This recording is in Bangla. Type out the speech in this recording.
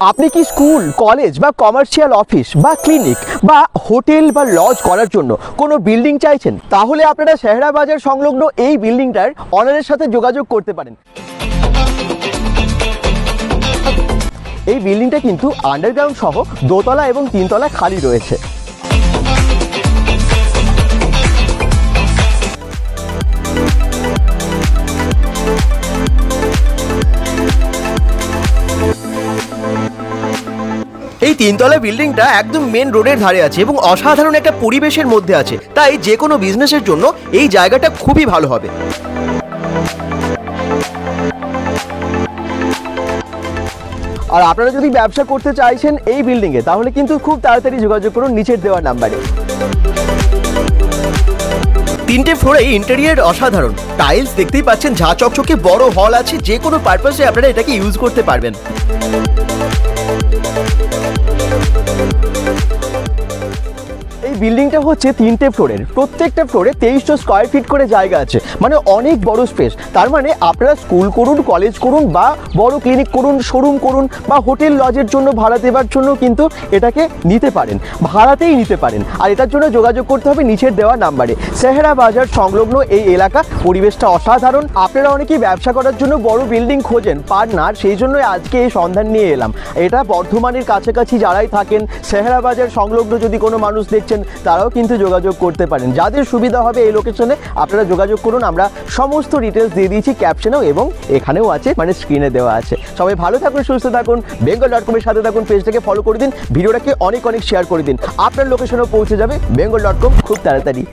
আপনি কি স্কুল, কলেজ বা কমার্শিয়াল অফিস বা ক্লিনিক বা হোটেল বা লজ করার জন্য কোনো বিল্ডিং চাইছেন? তাহলে আপনারা শেহরা বাজার সংলগ্ন এই বিল্ডিংটার অনারের সাথে যোগাযোগ করতে পারেন। এই বিল্ডিংটা কিন্তু আন্ডারগ্রাউন্ড সহ দোতলা এবং তিনতলা খালি রয়েছে। এই তিনতলা বিল্ডিংটা একদম মেন রোডের ধারে আছে এবং অসাধারণ একটা পরিবেশের মধ্যে আছে, তাই যে কোনো বিজনেসের জন্য এই জায়গাটা খুবই ভালো হবে। আর আপনারা যদি ব্যবসা করতে চাইছেন এই বিল্ডিংয়ে, তাহলে কিন্তু খুব তাড়াতাড়ি যোগাযোগ করুন নিচের দেওয়া নাম্বারে। তিনটে ফ্লোরে ইন্টেরিয়র অসাধারণ, টাইলস দেখতেই পাচ্ছেন, ঝা চকচকে বড় হল আছে, যে কোনো পারপাসে আপনারা এটাকে ইউজ করতে পারবেন। এই বিল্ডিংটা হচ্ছে তিনটে ফ্লোরের, প্রত্যেকটা ফ্লোরে 2300 স্কোয়ার ফিট করে জায়গা আছে, মানে অনেক বড় স্পেস। তার মানে আপনারা স্কুল করুন, কলেজ করুন বা বড় ক্লিনিক করুন, শোরুম করুন বা হোটেল লজের জন্য ভাড়া দেওয়ার জন্য কিন্তু এটাকে নিতে পারেন, ভাড়াতেই নিতে পারেন। আর এটার জন্য যোগাযোগ করতে হবে নিচের দেওয়া নাম্বারে। শেহরা বাজার সংলগ্ন এই এলাকা, পরিবেশটা অসাধারণ। আপনারা অনেকেই ব্যবসা করার জন্য বড় বিল্ডিং খোঁজেন, পান না, সেই জন্য আজকে এই সন্ধান নিয়ে এলাম। এটা বর্ধমানের কাছাকাছি যারাই থাকেন, শেহরা বাজার সংলগ্ন যদি কোনো মানুষ দেখছেন, তারাও কিন্তু যোগাযোগ করতে পারেন। যাদের সুবিধা হবে এই লোকেশনে আপনারা যোগাযোগ করুন। আমরা সমস্ত ডিটেলস দিয়ে দিয়েছি ক্যাপশনেও এবং এখানেও আছে, মানে স্ক্রিনে দেওয়া আছে। সবাই ভালো থাকুন, সুস্থ থাকুন, bengal.com-এর সাথে থাকুন, পেজটাকে ফলো করে দিন, ভিডিওটাকে অনেক শেয়ার করে দিন। আপনার লোকেশনেও পৌঁছে যাবে bengal.com খুব তাড়াতাড়ি।